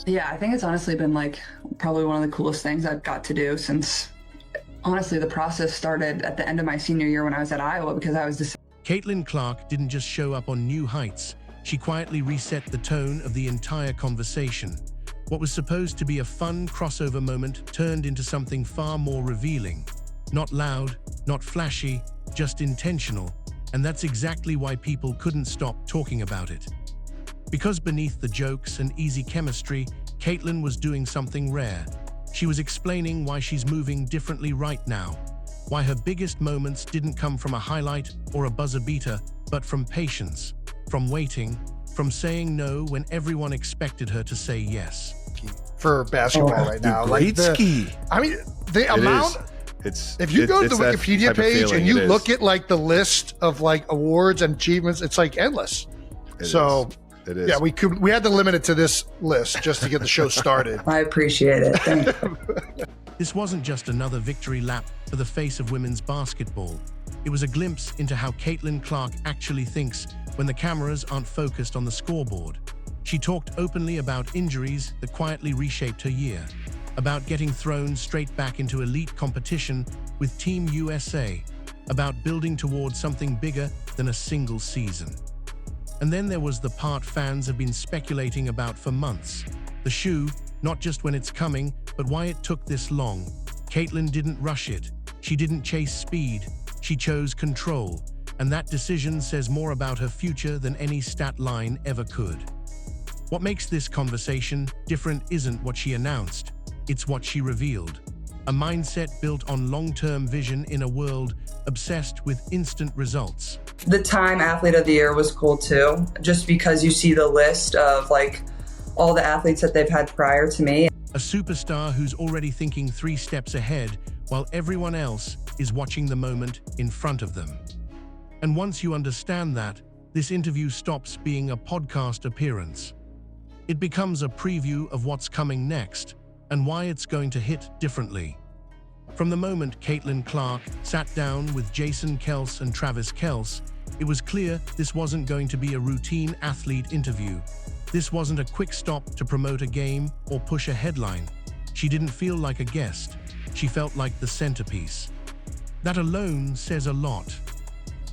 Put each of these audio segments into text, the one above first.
Yeah, I think it's honestly been like probably one of the coolest things I've got to do since honestly the process started at the end of my senior year when I was at Iowa because I was Caitlin Clark didn't just show up on New Heights, she quietly reset the tone of the entire conversation. What was supposed to be a fun crossover moment turned into something far more revealing. Not loud, not flashy, just intentional. And that's exactly why people couldn't stop talking about it. Because beneath the jokes and easy chemistry, Caitlin was doing something rare. She was explaining why she's moving differently right now, why her biggest moments didn't come from a highlight or a buzzer beater, but from patience, from waiting, from saying no when everyone expected her to say yes. For basketball right now, I mean, the amount. If you go to the Wikipedia page and you look at like the list of like awards and achievements, it's like endless. It is. Yeah, we had to limit it to this list just to get the show started. I appreciate it. Thank you. This wasn't just another victory lap for the face of women's basketball. It was a glimpse into how Caitlin Clark actually thinks when the cameras aren't focused on the scoreboard. She talked openly about injuries that quietly reshaped her year, about getting thrown straight back into elite competition with Team USA, about building towards something bigger than a single season. And then there was the part fans have been speculating about for months. The shoe, not just when it's coming, but why it took this long. Caitlin didn't rush it. She didn't chase speed. She chose control. And that decision says more about her future than any stat line ever could. What makes this conversation different isn't what she announced. It's what she revealed. A mindset built on long-term vision in a world obsessed with instant results. The Time Athlete of the Year was cool too, just because you see the list of like all the athletes that they've had prior to me. A superstar who's already thinking 3 steps ahead while everyone else is watching the moment in front of them. And once you understand that, this interview stops being a podcast appearance. It becomes a preview of what's coming next and why it's going to hit differently. From the moment Caitlin Clark sat down with Jason and Travis Kelce, it was clear this wasn't going to be a routine athlete interview. This wasn't a quick stop to promote a game or push a headline. She didn't feel like a guest. She felt like the centerpiece. That alone says a lot.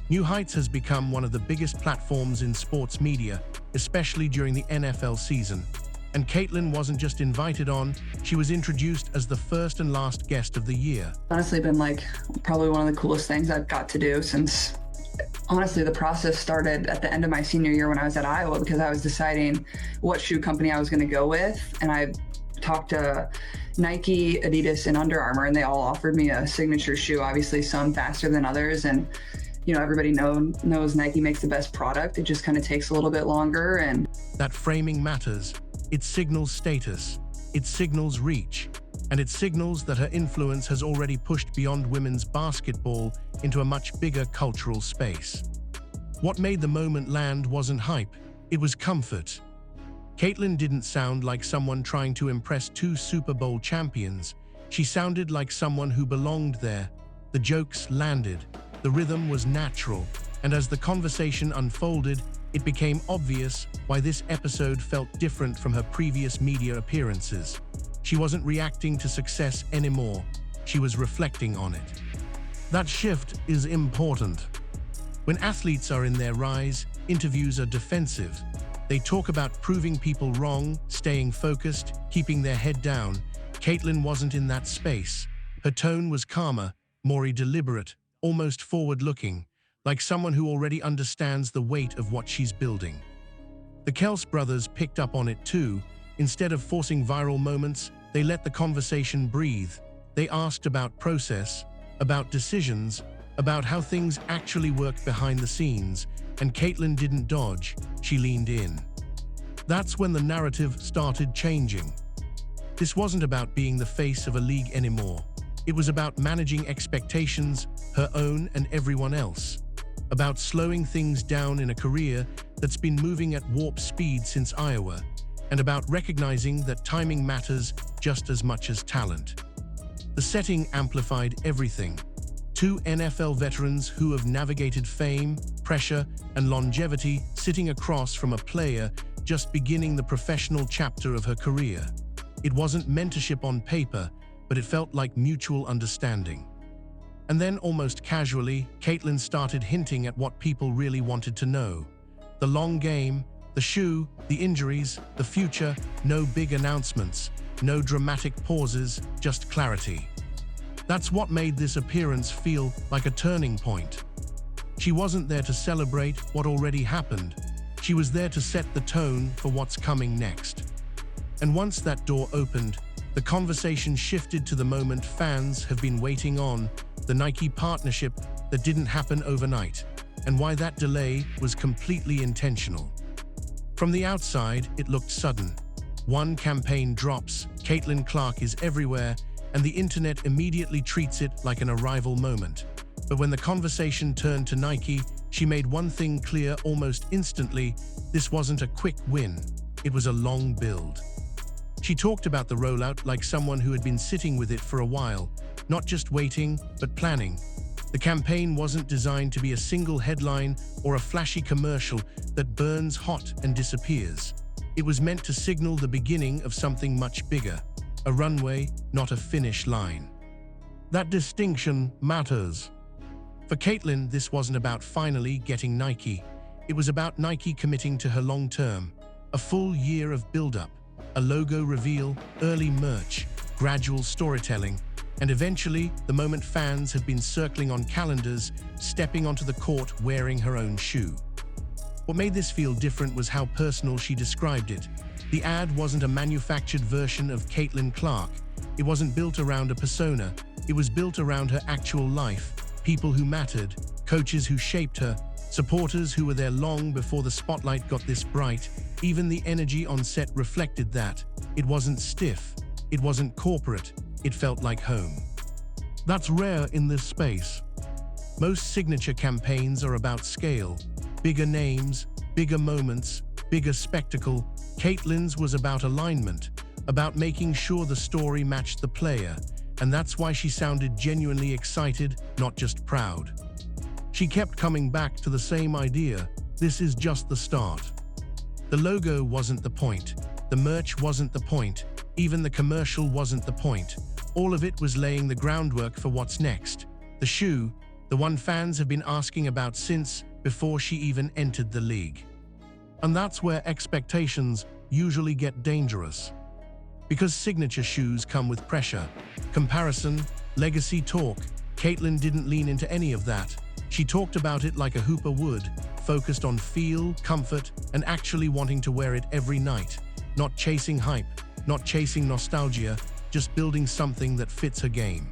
New Heights has become one of the biggest platforms in sports media, especially during the NFL season. And Caitlin wasn't just invited on, she was introduced as the first and last guest of the year. Honestly been like probably one of the coolest things I've got to do since honestly the process started at the end of my senior year when I was at Iowa because I was deciding what shoe company I was going to go with. And I talked to Nike, Adidas, and Under Armour, and they all offered me a signature shoe, obviously some faster than others. And you know, everybody knows Nike makes the best product. It just kind of takes a little bit longer. And that framing matters. It signals status, it signals reach, and it signals that her influence has already pushed beyond women's basketball into a much bigger cultural space. What made the moment land wasn't hype, it was comfort. Caitlin didn't sound like someone trying to impress 2 Super Bowl champions. She sounded like someone who belonged there. The jokes landed, the rhythm was natural, and as the conversation unfolded, it became obvious why this episode felt different from her previous media appearances. She wasn't reacting to success anymore, she was reflecting on it. That shift is important. When athletes are in their rise, interviews are defensive. They talk about proving people wrong, staying focused, keeping their head down. Caitlin wasn't in that space. Her tone was calmer, more deliberate, almost forward-looking, like someone who already understands the weight of what she's building. The Kelce brothers picked up on it too. Instead of forcing viral moments, they let the conversation breathe. They asked about process, about decisions, about how things actually work behind the scenes, and Caitlin didn't dodge, she leaned in. That's when the narrative started changing. This wasn't about being the face of a league anymore. It was about managing expectations, her own and everyone else. About slowing things down in a career that's been moving at warp speed since Iowa, and about recognizing that timing matters just as much as talent. The setting amplified everything. 2 NFL veterans who have navigated fame, pressure, and longevity sitting across from a player just beginning the professional chapter of her career. It wasn't mentorship on paper, but it felt like mutual understanding. And then, almost casually, Caitlin started hinting at what people really wanted to know. The long game, the shoe, the injuries, the future, no big announcements, no dramatic pauses, just clarity. That's what made this appearance feel like a turning point. She wasn't there to celebrate what already happened. She was there to set the tone for what's coming next. And once that door opened, the conversation shifted to the moment fans have been waiting on, the Nike partnership that didn't happen overnight, and why that delay was completely intentional. From the outside, it looked sudden. One campaign drops, Caitlin Clark is everywhere, and the internet immediately treats it like an arrival moment. But when the conversation turned to Nike, she made one thing clear almost instantly: this wasn't a quick win, it was a long build. She talked about the rollout like someone who had been sitting with it for a while, not just waiting, but planning. The campaign wasn't designed to be a single headline or a flashy commercial that burns hot and disappears. It was meant to signal the beginning of something much bigger, a runway, not a finish line. That distinction matters. For Caitlin, this wasn't about finally getting Nike. It was about Nike committing to her long-term, a full year of build-up, a logo reveal, early merch, gradual storytelling, and eventually, the moment fans had been circling on calendars, stepping onto the court wearing her own shoe. What made this feel different was how personal she described it. The ad wasn't a manufactured version of Caitlin Clark. It wasn't built around a persona. It was built around her actual life, people who mattered, coaches who shaped her, supporters who were there long before the spotlight got this bright. Even the energy on set reflected that. It wasn't stiff. It wasn't corporate. It felt like home. That's rare in this space. Most signature campaigns are about scale, bigger names, bigger moments, bigger spectacle. Caitlin's was about alignment, about making sure the story matched the player, and that's why she sounded genuinely excited, not just proud. She kept coming back to the same idea: this is just the start. The logo wasn't the point. The merch wasn't the point. Even the commercial wasn't the point. All of it was laying the groundwork for what's next. The shoe, the one fans have been asking about since before she even entered the league. And that's where expectations usually get dangerous. Because signature shoes come with pressure, comparison, legacy talk. Caitlin didn't lean into any of that. She talked about it like a hooper would, focused on feel, comfort, and actually wanting to wear it every night. Not chasing hype, not chasing nostalgia, just building something that fits her game.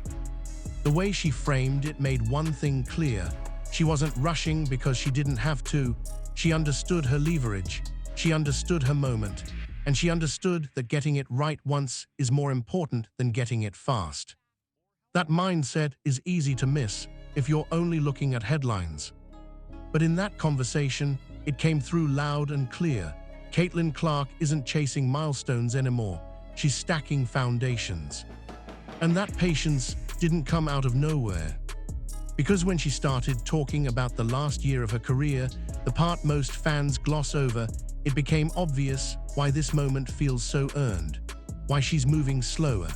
The way she framed it made one thing clear. She wasn't rushing because she didn't have to. She understood her leverage. She understood her moment. And she understood that getting it right once is more important than getting it fast. That mindset is easy to miss if you're only looking at headlines. But in that conversation, it came through loud and clear. Caitlin Clark isn't chasing milestones anymore. She's stacking foundations. And that patience didn't come out of nowhere. Because when she started talking about the last year of her career, the part most fans gloss over, it became obvious why this moment feels so earned, why she's moving slower,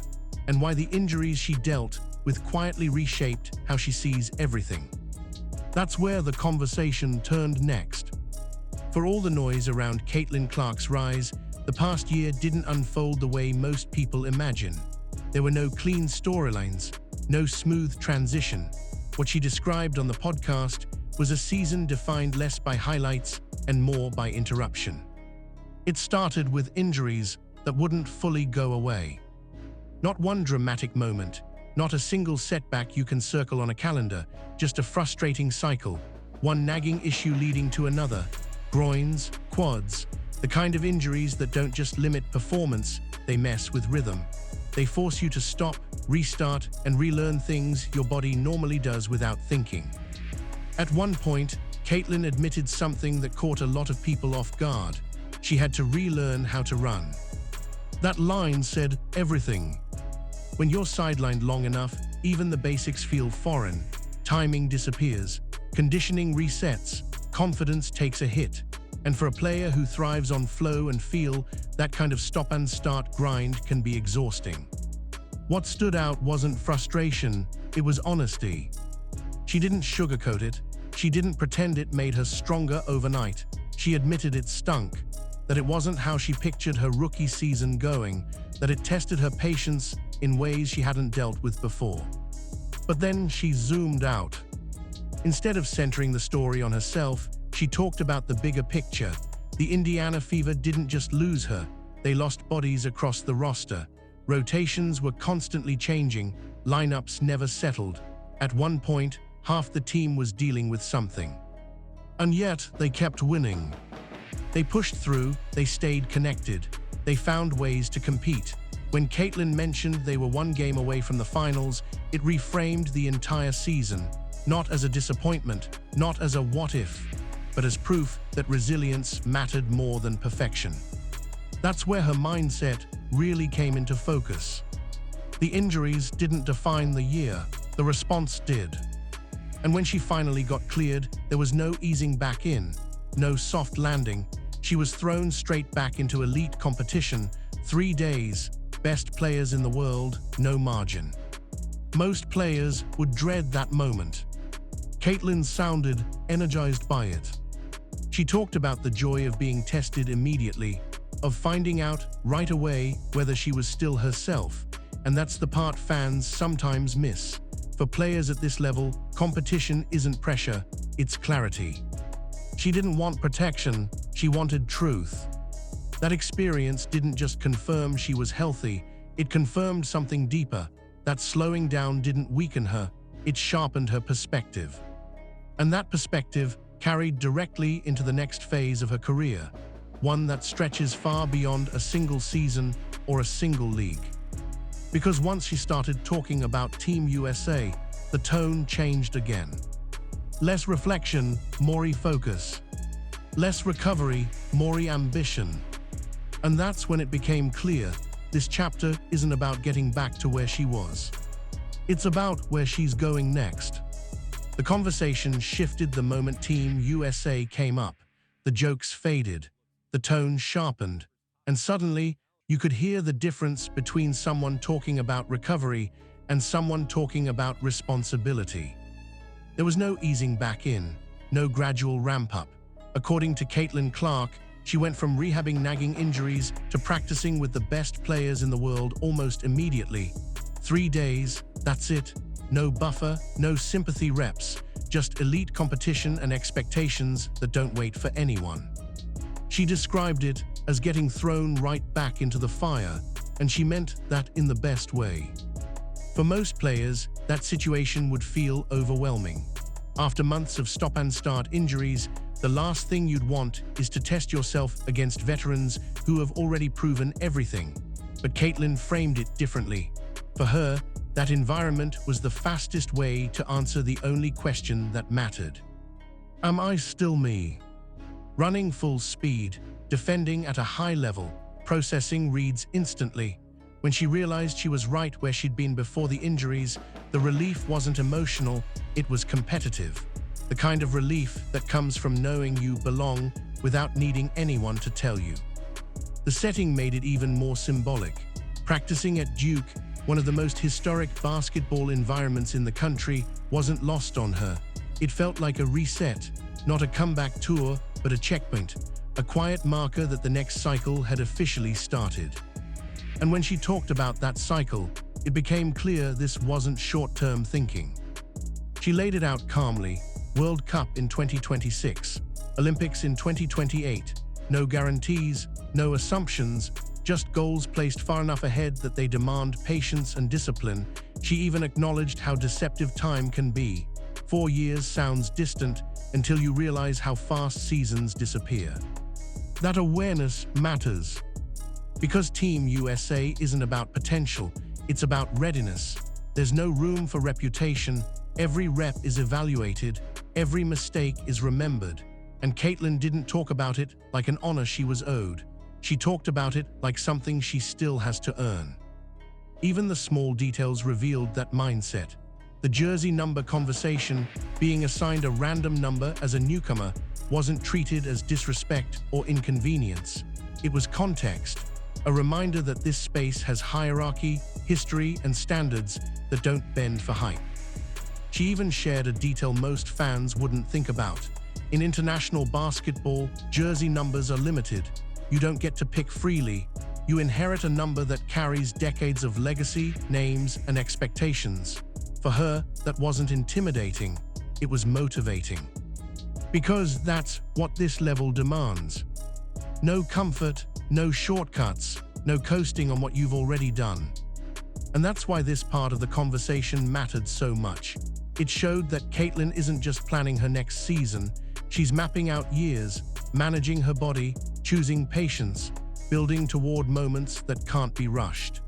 and why the injuries she dealt with quietly reshaped how she sees everything. That's where the conversation turned next. For all the noise around Caitlin Clark's rise, the past year didn't unfold the way most people imagine. There were no clean storylines, no smooth transition. What she described on the podcast was a season defined less by highlights and more by interruption. It started with injuries that wouldn't fully go away. Not one dramatic moment, not a single setback you can circle on a calendar, just a frustrating cycle, one nagging issue leading to another. Groins, quads, the kind of injuries that don't just limit performance, they mess with rhythm. They force you to stop, restart, and relearn things your body normally does without thinking. At one point, Caitlin admitted something that caught a lot of people off guard. She had to relearn how to run. That line said everything. When you're sidelined long enough, even the basics feel foreign. Timing disappears, conditioning resets, confidence takes a hit. And for a player who thrives on flow and feel, that kind of stop-and-start grind can be exhausting. What stood out wasn't frustration, it was honesty. She didn't sugarcoat it. She didn't pretend it made her stronger overnight. She admitted it stunk, that it wasn't how she pictured her rookie season going, that it tested her patience in ways she hadn't dealt with before. But then she zoomed out. Instead of centering the story on herself, she talked about the bigger picture. The Indiana Fever didn't just lose her, they lost bodies across the roster. Rotations were constantly changing, lineups never settled. At one point, half the team was dealing with something. And yet, they kept winning. They pushed through, they stayed connected. They found ways to compete. When Caitlin mentioned they were one game away from the finals, it reframed the entire season. Not as a disappointment, not as a what if, but as proof that resilience mattered more than perfection. That's where her mindset really came into focus. The injuries didn't define the year, the response did. And when she finally got cleared, there was no easing back in, no soft landing. She was thrown straight back into elite competition. 3 days, best players in the world, no margin. Most players would dread that moment. Caitlin sounded energized by it. She talked about the joy of being tested immediately, of finding out right away whether she was still herself, and that's the part fans sometimes miss. For players at this level, competition isn't pressure, it's clarity. She didn't want protection, she wanted truth. That experience didn't just confirm she was healthy, it confirmed something deeper, that slowing down didn't weaken her, it sharpened her perspective. And that perspective carried directly into the next phase of her career, one that stretches far beyond a single season or a single league. Because once she started talking about Team USA, the tone changed again. Less reflection, more focus. Less recovery, more ambition. And that's when it became clear, this chapter isn't about getting back to where she was. It's about where she's going next. The conversation shifted the moment Team USA came up. The jokes faded, the tone sharpened, and suddenly, you could hear the difference between someone talking about recovery and someone talking about responsibility. There was no easing back in, no gradual ramp-up. According to Caitlin Clark, she went from rehabbing nagging injuries to practicing with the best players in the world almost immediately. 3 days, that's it. No buffer, no sympathy reps, just elite competition and expectations that don't wait for anyone. She described it as getting thrown right back into the fire, and she meant that in the best way. For most players, that situation would feel overwhelming. After months of stop-and-start injuries, the last thing you'd want is to test yourself against veterans who have already proven everything. But Caitlin framed it differently. For her, that environment was the fastest way to answer the only question that mattered. Am I still me? Running full speed, defending at a high level, processing reads instantly. When she realized she was right where she'd been before the injuries, the relief wasn't emotional, it was competitive. The kind of relief that comes from knowing you belong without needing anyone to tell you. The setting made it even more symbolic. Practicing at Duke, one of the most historic basketball environments in the country, wasn't lost on her. It felt like a reset, not a comeback tour, but a checkpoint, a quiet marker that the next cycle had officially started. And when she talked about that cycle, it became clear this wasn't short-term thinking. She laid it out calmly: World Cup in 2026, Olympics in 2028, no guarantees, no assumptions, just goals placed far enough ahead that they demand patience and discipline. She even acknowledged how deceptive time can be. 4 years sounds distant until you realize how fast seasons disappear. That awareness matters. Because Team USA isn't about potential, it's about readiness. There's no room for reputation. Every rep is evaluated, every mistake is remembered. And Caitlin didn't talk about it like an honor she was owed. She talked about it like something she still has to earn. Even the small details revealed that mindset. The jersey number conversation, being assigned a random number as a newcomer, wasn't treated as disrespect or inconvenience. It was context, a reminder that this space has hierarchy, history, and standards that don't bend for hype. She even shared a detail most fans wouldn't think about. In international basketball, jersey numbers are limited. You don't get to pick freely. You inherit a number that carries decades of legacy, names, and expectations. For her, that wasn't intimidating. It was motivating. Because that's what this level demands. No comfort, no shortcuts, no coasting on what you've already done. And that's why this part of the conversation mattered so much. It showed that Caitlin isn't just planning her next season, she's mapping out years, managing her body, choosing patience, building toward moments that can't be rushed.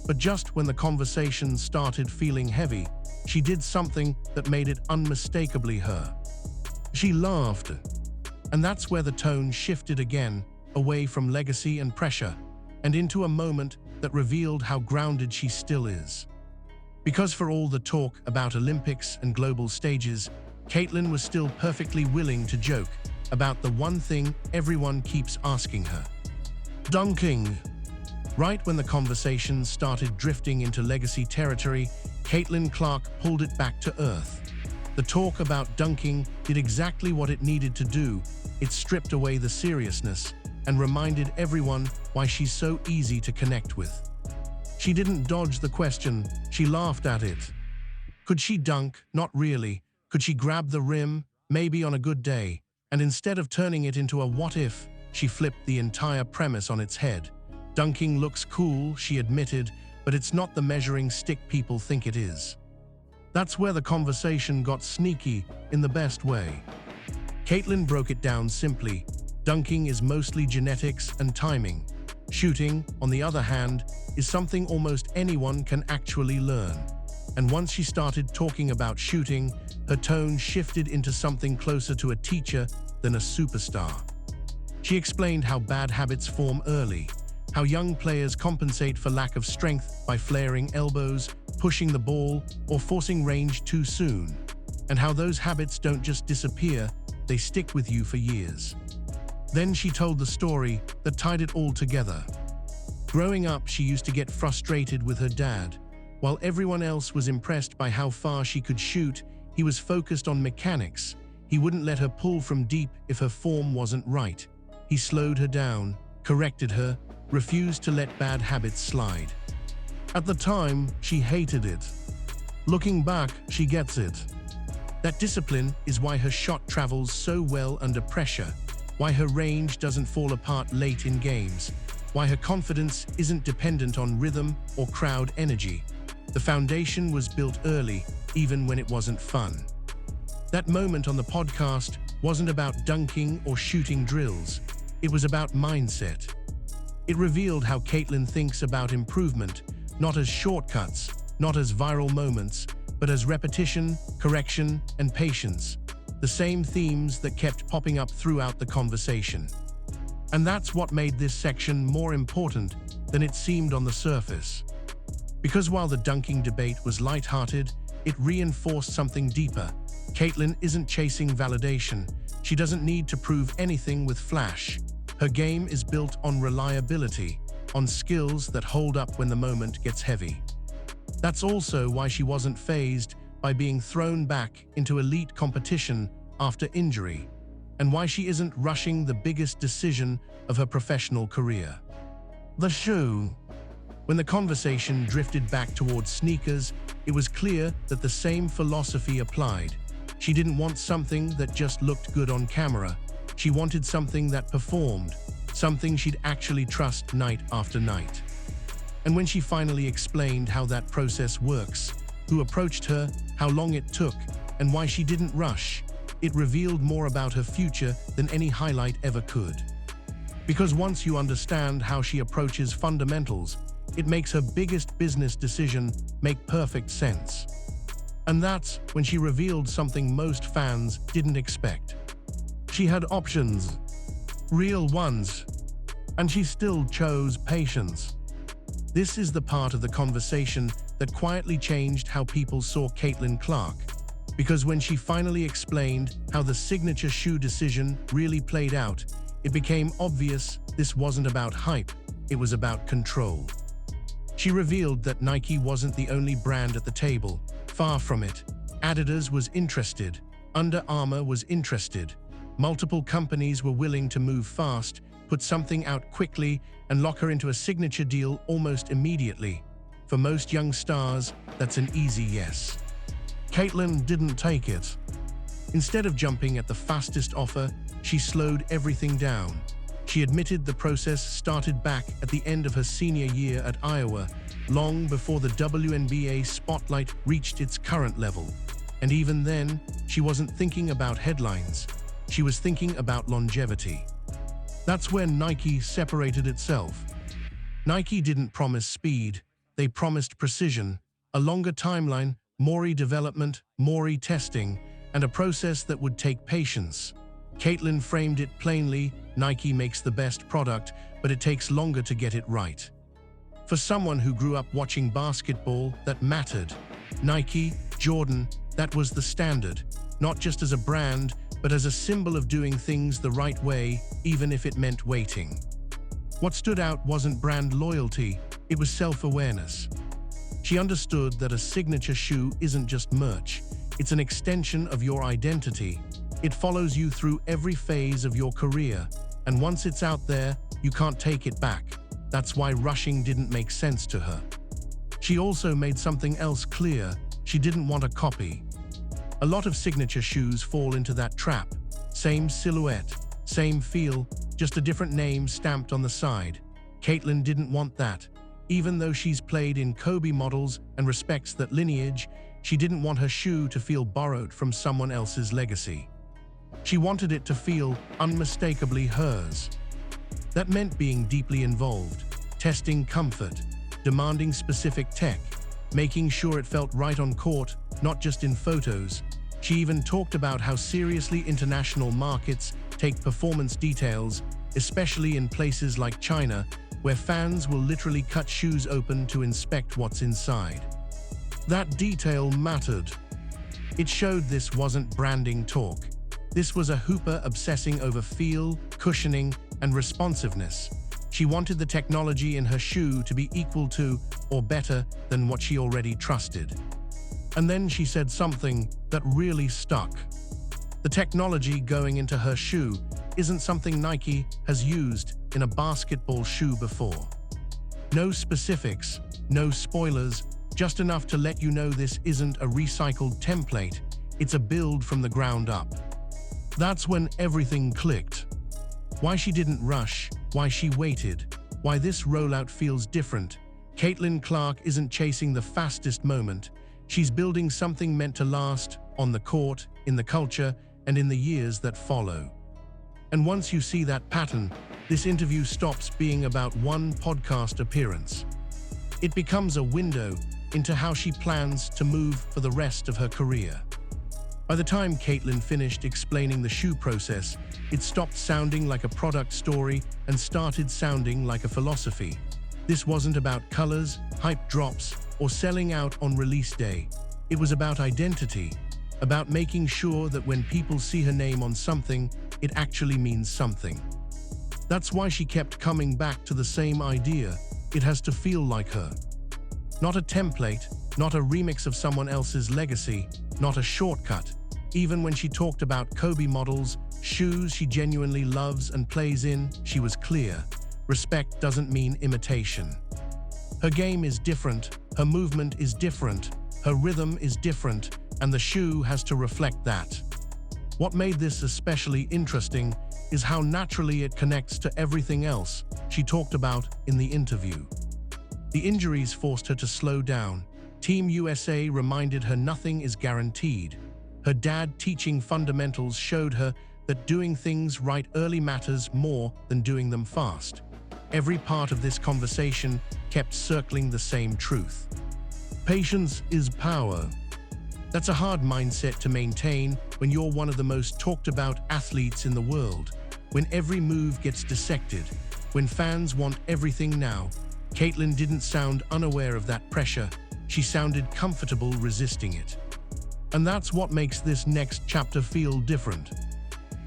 But just when the conversation started feeling heavy, she did something that made it unmistakably her. She laughed. And that's where the tone shifted again, away from legacy and pressure, and into a moment that revealed how grounded she still is. Because for all the talk about Olympics and global stages, Caitlin was still perfectly willing to joke about the one thing everyone keeps asking her. Dunking. Right when the conversation started drifting into legacy territory, Caitlin Clark pulled it back to earth. The talk about dunking did exactly what it needed to do. It stripped away the seriousness and reminded everyone why she's so easy to connect with. She didn't dodge the question, she laughed at it. Could she dunk? Not really. Could she grab the rim? Maybe on a good day. And instead of turning it into a what if, she flipped the entire premise on its head. Dunking looks cool, she admitted, but it's not the measuring stick people think it is. That's where the conversation got sneaky in the best way. Caitlin broke it down simply. Dunking is mostly genetics and timing. Shooting, on the other hand, is something almost anyone can actually learn. And once she started talking about shooting, her tone shifted into something closer to a teacher than a superstar. She explained how bad habits form early, how young players compensate for lack of strength by flaring elbows, pushing the ball, or forcing range too soon, and how those habits don't just disappear, they stick with you for years. Then she told the story that tied it all together. Growing up, she used to get frustrated with her dad. While everyone else was impressed by how far she could shoot, he was focused on mechanics. He wouldn't let her pull from deep if her form wasn't right. He slowed her down, corrected her, refused to let bad habits slide. At the time, she hated it. Looking back, she gets it. That discipline is why her shot travels so well under pressure, why her range doesn't fall apart late in games, why her confidence isn't dependent on rhythm or crowd energy. The foundation was built early, even when it wasn't fun. That moment on the podcast wasn't about dunking or shooting drills. It was about mindset. It revealed how Caitlin thinks about improvement, not as shortcuts, not as viral moments, but as repetition, correction, and patience. The same themes that kept popping up throughout the conversation. And that's what made this section more important than it seemed on the surface. Because while the dunking debate was lighthearted, it reinforced something deeper. Caitlin isn't chasing validation. She doesn't need to prove anything with flash. Her game is built on reliability, on skills that hold up when the moment gets heavy. That's also why she wasn't fazed by being thrown back into elite competition after injury, and why she isn't rushing the biggest decision of her professional career. The shoe. When the conversation drifted back towards sneakers, it was clear that the same philosophy applied. She didn't want something that just looked good on camera. She wanted something that performed, something she'd actually trust night after night. And when she finally explained how that process works, who approached her, how long it took, and why she didn't rush, it revealed more about her future than any highlight ever could. Because once you understand how she approaches fundamentals, it makes her biggest business decision make perfect sense. And that's when she revealed something most fans didn't expect. She had options, real ones, and she still chose patience. This is the part of the conversation that quietly changed how people saw Caitlin Clark. Because when she finally explained how the signature shoe decision really played out, it became obvious this wasn't about hype, it was about control. She revealed that Nike wasn't the only brand at the table. Far from it. Adidas was interested. Under Armour was interested. Multiple companies were willing to move fast, put something out quickly, and lock her into a signature deal almost immediately. For most young stars, that's an easy yes. Caitlin didn't take it. Instead of jumping at the fastest offer, she slowed everything down. She admitted the process started back at the end of her senior year at Iowa, long before the WNBA spotlight reached its current level. And even then, she wasn't thinking about headlines. She was thinking about longevity. That's when Nike separated itself. Nike didn't promise speed, they promised precision, a longer timeline, more development, more testing, and a process that would take patience. Caitlin framed it plainly: Nike makes the best product, but it takes longer to get it right. For someone who grew up watching basketball, that mattered. Nike, Jordan, that was the standard, not just as a brand, but as a symbol of doing things the right way, even if it meant waiting. What stood out wasn't brand loyalty, it was self-awareness. She understood that a signature shoe isn't just merch, it's an extension of your identity. It follows you through every phase of your career, and once it's out there, you can't take it back. That's why rushing didn't make sense to her. She also made something else clear: she didn't want a copy. A lot of signature shoes fall into that trap. Same silhouette, same feel, just a different name stamped on the side. Caitlin didn't want that. Even though she's played in Kobe models and respects that lineage, she didn't want her shoe to feel borrowed from someone else's legacy. She wanted it to feel unmistakably hers. That meant being deeply involved, testing comfort, demanding specific tech, making sure it felt right on court, not just in photos. She even talked about how seriously international markets take performance details, especially in places like China, where fans will literally cut shoes open to inspect what's inside. That detail mattered. It showed this wasn't branding talk. This was a hooper obsessing over feel, cushioning, and responsiveness. She wanted the technology in her shoe to be equal to, or better than, what she already trusted. And then she said something that really stuck. The technology going into her shoe isn't something Nike has used in a basketball shoe before. No specifics, no spoilers, just enough to let you know this isn't a recycled template, it's a build from the ground up. That's when everything clicked. Why she didn't rush, why she waited, why this rollout feels different. Caitlin Clark isn't chasing the fastest moment. She's building something meant to last, on the court, in the culture, and in the years that follow. And once you see that pattern, this interview stops being about one podcast appearance. It becomes a window into how she plans to move for the rest of her career. By the time Caitlin finished explaining the shoe process, it stopped sounding like a product story and started sounding like a philosophy. This wasn't about colors, hype drops, or selling out on release day. It was about identity, about making sure that when people see her name on something, it actually means something. That's why she kept coming back to the same idea. It has to feel like her. Not a template, not a remix of someone else's legacy, not a shortcut. Even when she talked about Kobe models, shoes she genuinely loves and plays in, she was clear. Respect doesn't mean imitation. Her game is different, her movement is different, her rhythm is different, and the shoe has to reflect that. What made this especially interesting is how naturally it connects to everything else she talked about in the interview. The injuries forced her to slow down. Team USA reminded her nothing is guaranteed. Her dad teaching fundamentals showed her that doing things right early matters more than doing them fast. Every part of this conversation kept circling the same truth. Patience is power. That's a hard mindset to maintain when you're one of the most talked about athletes in the world, when every move gets dissected, when fans want everything now. Caitlin didn't sound unaware of that pressure. She sounded comfortable resisting it. And that's what makes this next chapter feel different.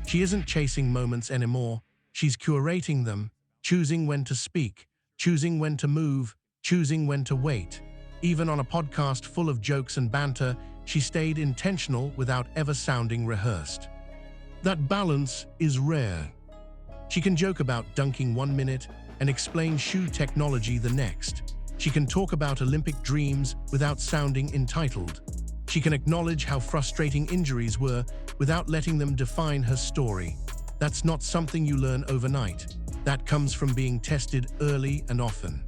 She isn't chasing moments anymore. She's curating them, choosing when to speak, choosing when to move, choosing when to wait. Even on a podcast full of jokes and banter, she stayed intentional without ever sounding rehearsed. That balance is rare. She can joke about dunking 1 minute and explain shoe technology the next. She can talk about Olympic dreams without sounding entitled. She can acknowledge how frustrating injuries were without letting them define her story. That's not something you learn overnight. That comes from being tested early and often.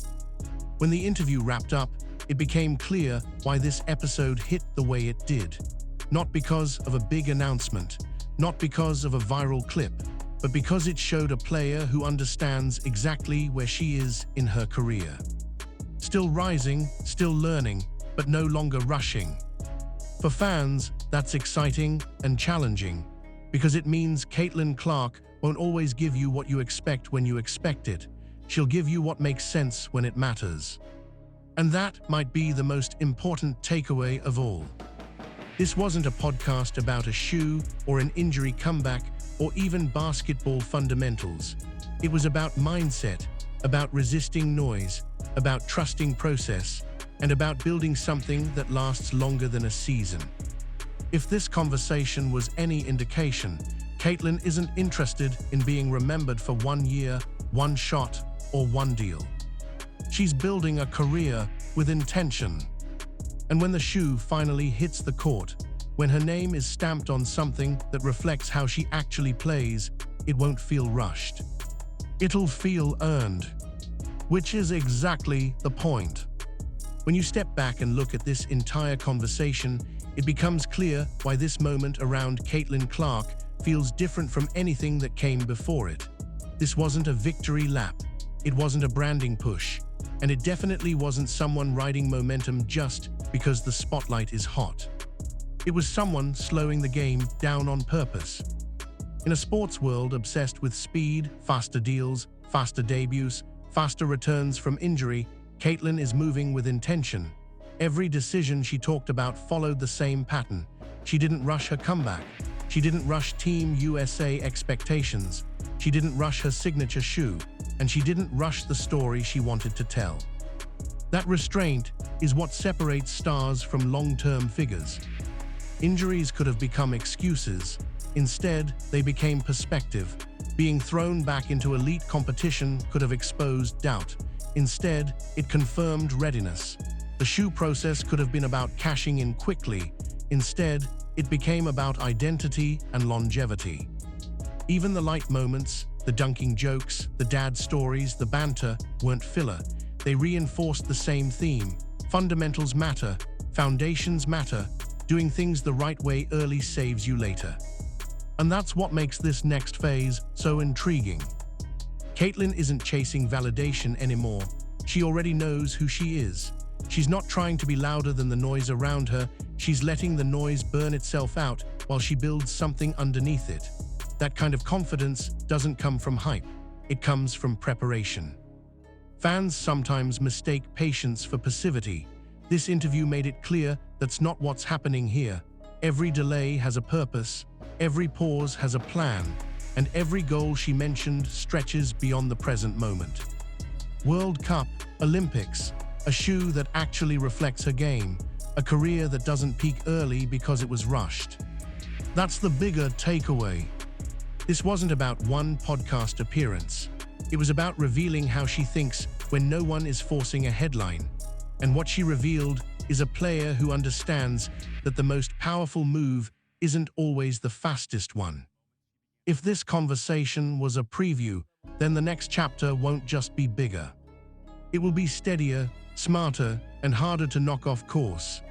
When the interview wrapped up, it became clear why this episode hit the way it did. Not because of a big announcement, not because of a viral clip, but because it showed a player who understands exactly where she is in her career. Still rising, still learning, but no longer rushing. For fans, that's exciting and challenging, because it means Caitlin Clark won't always give you what you expect when you expect it. She'll give you what makes sense when it matters. And that might be the most important takeaway of all. This wasn't a podcast about a shoe or an injury comeback or even basketball fundamentals. It was about mindset, about resisting noise, about trusting process, and about building something that lasts longer than a season. If this conversation was any indication, Caitlin isn't interested in being remembered for 1 year, 1 shot, or 1 deal. She's building a career with intention. And when the shoe finally hits the court, when her name is stamped on something that reflects how she actually plays, it won't feel rushed. It'll feel earned, which is exactly the point. When you step back and look at this entire conversation, it becomes clear why this moment around Caitlin Clark feels different from anything that came before it. This wasn't a victory lap. It wasn't a branding push. And it definitely wasn't someone riding momentum just because the spotlight is hot. It was someone slowing the game down on purpose. In a sports world obsessed with speed, faster deals, faster debuts, faster returns from injury, Caitlin is moving with intention. Every decision she talked about followed the same pattern. She didn't rush her comeback. She didn't rush Team USA expectations. She didn't rush her signature shoe. And she didn't rush the story she wanted to tell. That restraint is what separates stars from long-term figures. Injuries could have become excuses. Instead, they became perspective. Being thrown back into elite competition could have exposed doubt. Instead, it confirmed readiness. The shoe process could have been about cashing in quickly. Instead, it became about identity and longevity. Even the light moments, the dunking jokes, the dad stories, the banter, weren't filler. They reinforced the same theme. Fundamentals matter, foundations matter, doing things the right way early saves you later. And that's what makes this next phase so intriguing. Caitlin isn't chasing validation anymore. She already knows who she is. She's not trying to be louder than the noise around her. She's letting the noise burn itself out while she builds something underneath it. That kind of confidence doesn't come from hype. It comes from preparation. Fans sometimes mistake patience for passivity. This interview made it clear that's not what's happening here. Every delay has a purpose, every pause has a plan, and every goal she mentioned stretches beyond the present moment. World Cup, Olympics, a shoe that actually reflects her game, a career that doesn't peak early because it was rushed. That's the bigger takeaway. This wasn't about one podcast appearance. It was about revealing how she thinks when no one is forcing a headline. And what she revealed is a player who understands that the most powerful move isn't always the fastest one. If this conversation was a preview, then the next chapter won't just be bigger. It will be steadier, smarter, and harder to knock off course.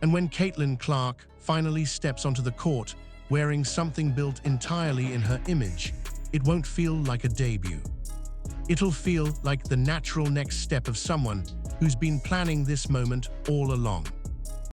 And when Caitlin Clark finally steps onto the court, wearing something built entirely in her image, it won't feel like a debut. It'll feel like the natural next step of someone who's been planning this moment all along.